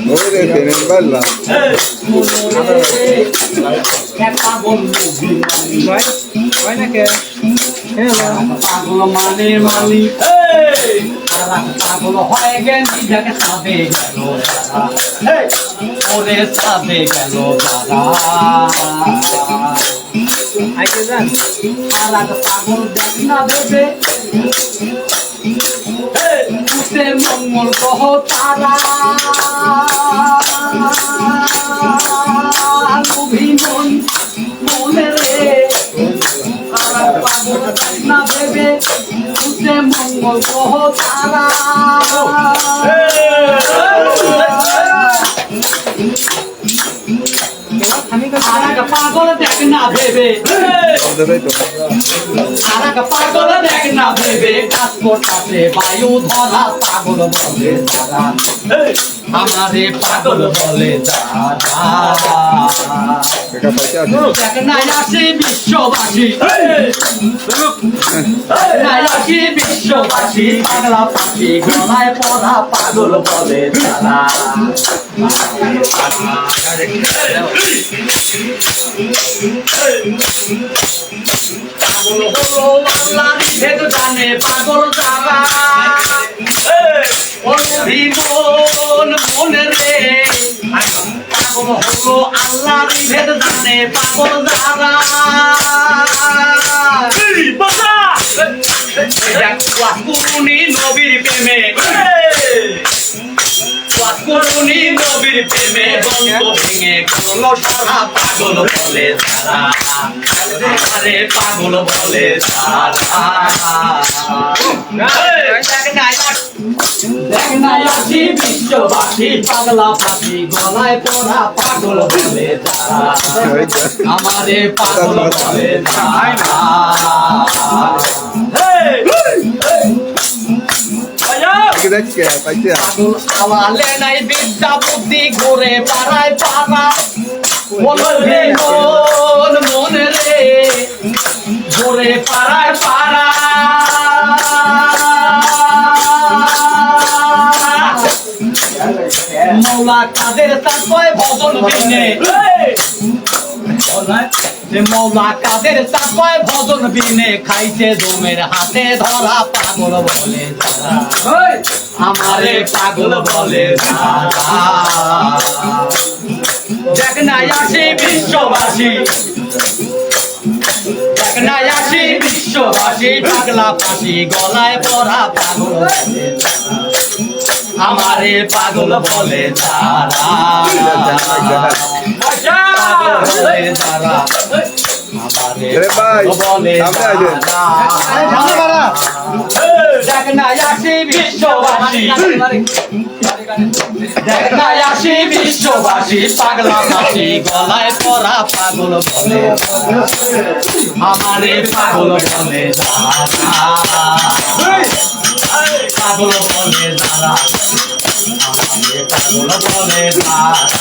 Oye, tienen balla. Vai na que? পাগল মানে মালি পাগল হয়ে গেল নিজেকে সাধে গেল ওরে সাধে গেল আইকে যান পাগল দেখ না দেবে মঙ্গল গ্রহ তারা অভিমন মনে রে পাগল দেখ না দেবে মঙ্গল গ্রহ তারা পাগল দেখ না ভেবে পাগল দেখ না ভেবে কাজ করতে বায়ু ধরা পাগল বলে তারা আমারে পাগল বলে দেখ নাই আসে বিশ্ববাসী আসি বিশ্ববাসী পাগলা পাখি গলায় পড়া পাগল বলে তারা পাগল হলো আল্লাহর ভেদ জানে পাগল যারা অভিমন মনে রে পাগল হলো আল্লাহর ভেদ জানে পাগল যারা পুরুনি নবীর প্রেমে পুরুনি নবীর প্রেমে বন্ধ ভেঙে করলো সারা পাগল বলে তারা আরে পাগল বলে তারা দেখ নাই আসি বিশ্ববাসী পাগলা পাখি গলায় পড়া পাগল বলে তারা আমারে পাগল বলে তারা আওয়ালে নাই বিদ্যা বুদ্ধি ঘুরে পাড়ায় পাড়া মনে রে ঘুরে পাড়ায় পাড়া মৌলা কাদের তারপরে ভজন বিনে মৌলা কাদের তারপরে ভজন বিনে খাইছে জমের হাতে ধরা পাগল বলে আমারে পাগল বলে দেখ নাই আসি বিশ্ববাসী দেখ নাই আসি বিশ্ববাসী পাগলা পাখি গলায় পড়া পাগল বলে আমারে পাগল বলে তারা বলে তারা আমারে বলে দেখ নাই আসি বিশ্ববাসী দেখ নাই আসি বিশ্ববাসী পাগলা পাখি গলায় পড়া পাগল বলে আমারে পাগল বলে পাগল বলে তারা আমারে পাগল বলে তারা